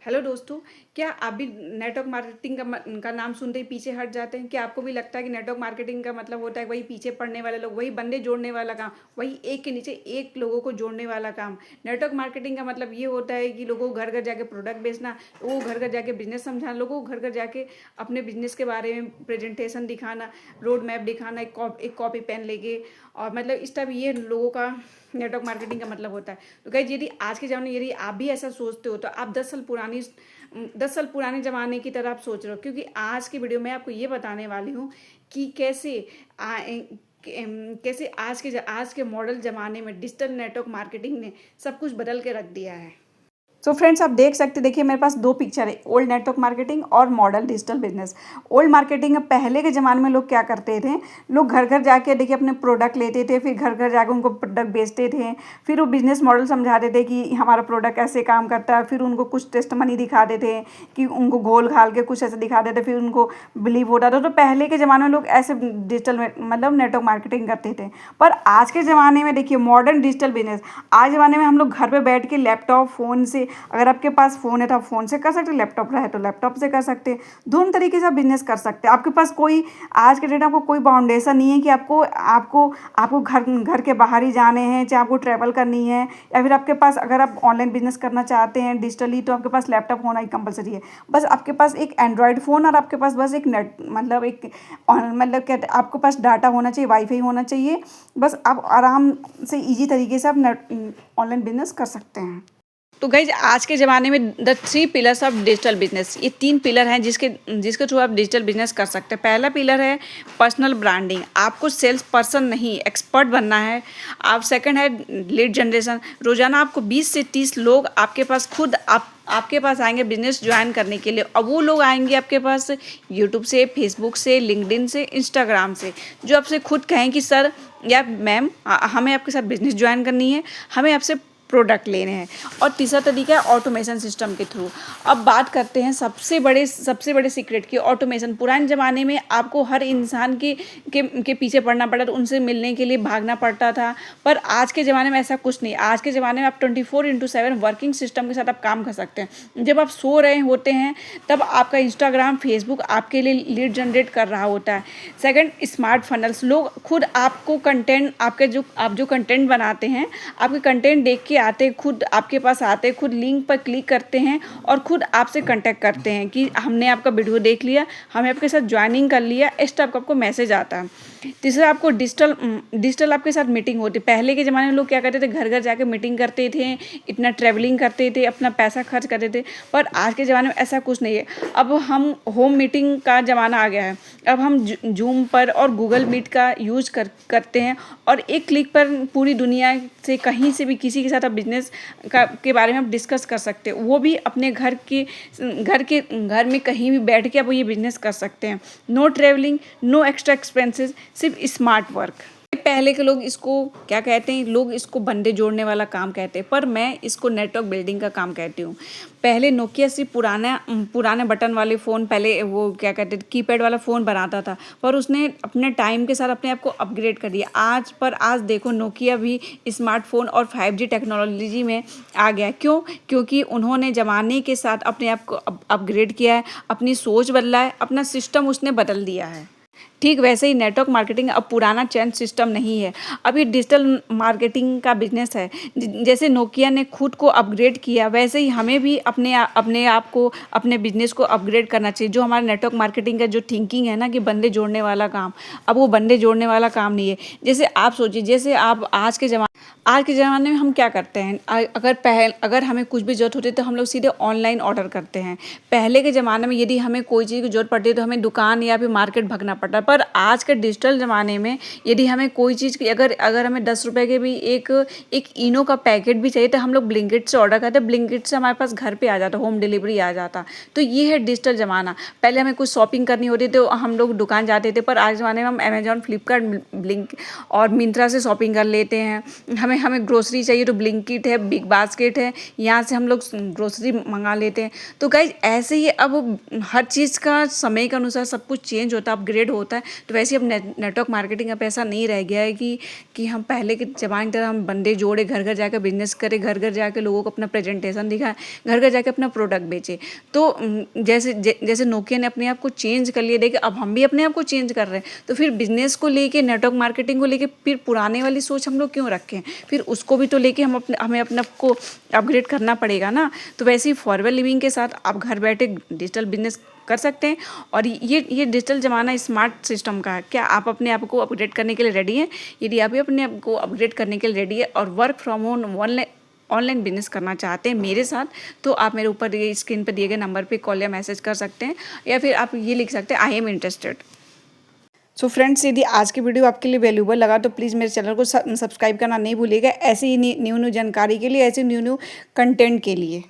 Hello दोस्तों, क्या आप भी नेटवर्क मार्केटिंग का नाम सुनते ही पीछे हट जाते हैं? क्या आपको भी लगता है कि नेटवर्क मार्केटिंग का मतलब होता है वही पीछे पड़ने वाले लोग, वही बंदे जोड़ने वाला काम, वही एक के नीचे एक लोगों को जोड़ने वाला काम? नेटवर्क मार्केटिंग का मतलब ये होता है कि लोगों को घर घर जाके प्रोडक्ट बेचना, लोगों को घर घर जाके बिजनेस समझाना, लोगों को घर घर जाके अपने बिजनेस के बारे में प्रेजेंटेशन दिखाना, रोड मैप दिखाना, एक कॉपी पेन लेके। और मतलब इस टाइप ये लोगों का नेटवर्क मार्केटिंग का मतलब होता है। तो गाइस, यदि आज के ज़माने में यदि आप भी ऐसा सोचते हो तो आप 10 साल पुराने ज़माने की तरह आप सोच रहे हो, क्योंकि आज की वीडियो में आपको ये बताने वाली हूँ कि कैसे आज के मॉडल ज़माने में डिजिटल नेटवर्क मार्केटिंग ने सब कुछ बदल के रख दिया है। तो फ्रेंड्स, आप देख सकते, देखिए मेरे पास दो पिक्चर है, ओल्ड नेटवर्क मार्केटिंग और model digital business. Old marketing में पहले के ज़माने में लोग क्या करते थे, लोग घर घर जाके देखिए अपने प्रोडक्ट लेते थे, फिर घर घर जाके उनको प्रोडक्ट बेचते थे, फिर वो बिजनेस मॉडल समझाते थे कि हमारा प्रोडक्ट ऐसे काम करता है, फिर उनको कुछ टेस्ट मनी दिखाते थे कि उनको घोल घाल के कुछ ऐसे दिखाते थे, फिर उनको बिलीव होता था। तो पहले के ज़माने में लोग ऐसे डिजिटल मतलब नेटवर्क मार्केटिंग करते थे। पर आज के ज़माने में देखिए मॉडर्न डिजिटल बिजनेस, आज ज़माने में हम लोग घर पे बैठ के लैपटॉप फ़ोन से, अगर आपके पास फ़ोन है तो आप फ़ोन से कर सकते हैं, लैपटॉप रहे तो लैपटॉप से कर सकते हैं। दोनों तरीके से आप बिजनेस कर सकते हैं। आपके पास कोई आज के डेट में आपको कोई बाउंडेशन नहीं है कि आपको आपको आपको घर घर के बाहर ही जाने हैं, चाहे आपको ट्रैवल करनी है, या फिर आपके पास अगर आप ऑनलाइन बिजनेस करना चाहते हैं डिजिटली तो आपके पास लैपटॉप होना ही कंपलसरी है। बस आपके पास एक एंड्रॉयड फ़ोन और आपके पास बस एक नेट मतलब एक मतलब क्या आपके पास डाटा होना चाहिए, वाईफाई होना चाहिए। बस आप आराम से ईजी तरीके से आप नेट ऑनलाइन बिजनेस कर सकते हैं। तो गाइज, आज के ज़माने में the 3 pillars of digital business, ये 3 पिलर हैं जिसके जिसके थ्रू आप डिजिटल बिजनेस कर सकते हैं। पहला पिलर है पर्सनल ब्रांडिंग, आपको सेल्स पर्सन नहीं एक्सपर्ट बनना है। आप सेकंड है लीड जनरेशन, रोजाना आपको 20 से 30 लोग आपके पास खुद आपके पास आएंगे बिजनेस ज्वाइन करने के लिए, और वो लोग आएंगे आपके पास यूट्यूब से, फेसबुक से, लिंक्डइन से, इंस्टाग्राम से, जो आपसे खुद कहें कि सर या मैम हमें आपके साथ बिजनेस ज्वाइन करनी है, हमें आपसे प्रोडक्ट लेने हैं। और तीसरा तरीका है ऑटोमेशन सिस्टम के थ्रू। अब बात करते हैं सबसे बड़े सीक्रेट की, ऑटोमेशन। पुराने ज़माने में आपको हर इंसान के पीछे पड़ना पड़ता था, उनसे मिलने के लिए भागना पड़ता था। पर आज के ज़माने में ऐसा कुछ नहीं। आज के ज़माने में आप 24/7 वर्किंग सिस्टम के साथ आप काम कर सकते हैं। जब आप सो रहे होते हैं तब आपका इंस्टाग्राम, फेसबुक आपके लिए लीड जनरेट कर रहा होता है। सेकंड, स्मार्ट फनल्स, लोग खुद आपको कंटेंट, आप जो कंटेंट बनाते हैं, आपके कंटेंट देख के आते, खुद आपके पास आते, खुद लिंक पर क्लिक करते हैं और खुद आपसे कांटेक्ट करते हैं कि हमने आपका वीडियो देख लिया, हमें आपके साथ ज्वाइनिंग कर लिया, इस टाइप का आपको मैसेज आता है। तीसरा, आपको डिजिटल आपके साथ मीटिंग होती है। पहले के ज़माने में लोग क्या करते थे, घर घर जाके मीटिंग करते थे, इतना ट्रैवलिंग करते थे, अपना पैसा खर्च करते थे। पर आज के ज़माने में ऐसा कुछ नहीं है। अब हम होम मीटिंग का ज़माना आ गया है। अब हम जूम पर और गूगल मीट का यूज करते हैं और एक क्लिक पर पूरी दुनिया से कहीं से भी किसी के साथ आप बिजनेस के बारे में आप डिस्कस कर सकते हो, वो भी अपने घर में कहीं भी बैठ के आप ये बिजनेस कर सकते हैं। No travelling, no extra expenses, सिर्फ स्मार्ट वर्क। पहले के लोग इसको क्या कहते हैं, लोग इसको बंदे जोड़ने वाला काम कहते हैं, पर मैं इसको नेटवर्क बिल्डिंग का काम कहती हूँ। पहले नोकिया से पुराने बटन वाले फ़ोन, पहले वो क्या कहते थे, कीपैड वाला फ़ोन बनाता था, पर उसने अपने टाइम के साथ अपने आप को अपग्रेड कर दिया। आज देखो नोकिया भी स्मार्टफोन और 5G टेक्नोलॉजी में आ गया। क्यों? क्योंकि उन्होंने ज़माने के साथ अपने आप को अपग्रेड किया है, अपनी सोच बदला है, अपना सिस्टम उसने बदल दिया है। ठीक वैसे ही नेटवर्क मार्केटिंग अब पुराना चैन सिस्टम नहीं है, अभी डिजिटल मार्केटिंग का बिजनेस है। जैसे नोकिया ने खुद को अपग्रेड किया, वैसे ही हमें भी अपने आप को, अपने बिजनेस को अपग्रेड करना चाहिए। जो हमारा नेटवर्क मार्केटिंग का जो थिंकिंग है ना कि बंदे जोड़ने वाला काम, अब वो बंदे जोड़ने वाला काम नहीं है। जैसे आप सोचिए, जैसे आप आज के ज़माने में हम क्या करते हैं, अगर हमें कुछ भी ज़रूरत होती है तो हम लोग सीधे ऑनलाइन ऑर्डर करते हैं। पहले के ज़माने में यदि हमें कोई चीज़ की ज़रूरत पड़ती है तो हमें दुकान या फिर मार्केट भागना पड़ता है। पर आज के डिजिटल ज़माने में यदि हमें कोई चीज़ की अगर हमें 10 रुपये के भी एक इनो का पैकेट भी चाहिए तो हम लोग ब्लिंकिट से ऑर्डर करते हैं, ब्लिंकिट से हमारे पास घर पे आ जाता, होम डिलीवरी आ जाता। तो ये है डिजिटल ज़माना। पहले हमें कुछ शॉपिंग करनी होती तो हम लोग दुकान जाते थे, पर आज ज़माने में हम अमेजॉन, फ्लिपकार्ट, ब्लिंक और मिंत्रा से शॉपिंग कर लेते हैं। हमें ग्रोसरी चाहिए तो ब्लिंकिट है, बिग बास्केट है, यहाँ से हम लोग ग्रोसरी मंगा लेते हैं। तो गाइज, ऐसे ही अब हर चीज़ का समय के अनुसार सब कुछ चेंज होता है, अपग्रेड होता है। तो वैसे अब नेटवर्क मार्केटिंग अब ऐसा नहीं रह गया है कि हम पहले के ज़माने की तरह हम बंदे जोड़े, घर घर जाकर बिजनेस करें, घर घर जाकर लोगों को अपना प्रेजेंटेशन दिखाएं, घर घर जाकर अपना प्रोडक्ट बेचें। तो जैसे नोकिया ने अपने आप को चेंज कर लिया, देखिए अब हम भी अपने आप को चेंज कर रहे हैं। तो फिर बिजनेस को लेके, नेटवर्क मार्केटिंग को लेके फिर पुराने वाली सोच हम लोग क्यों रखें? फिर उसको भी तो लेके हमें अपने आप को अपग्रेड करना पड़ेगा ना। तो वैसे ही फॉरवर्ड लिविंग के साथ आप घर बैठे डिजिटल बिजनेस कर सकते हैं। और ये डिजिटल ज़माना स्मार्ट सिस्टम का है। क्या आप अपने आप को अपग्रेड करने के लिए रेडी हैं? यदि आप भी अपने आप को अपग्रेड करने के लिए रेडी है और work from home online business करना चाहते हैं मेरे साथ, तो आप मेरे ऊपर ये स्क्रीन पर दिए गए नंबर पे कॉल या मैसेज कर सकते हैं, या फिर आप ये लिख सकते हैं I am interested. So friends, यदि आज की वीडियो आपके लिए वैल्यूबल लगा तो प्लीज़ मेरे चैनल को सब्सक्राइब करना नहीं भूलिएगा, ऐसी ही न्यू जानकारी के लिए, ऐसे न्यू कंटेंट के लिए।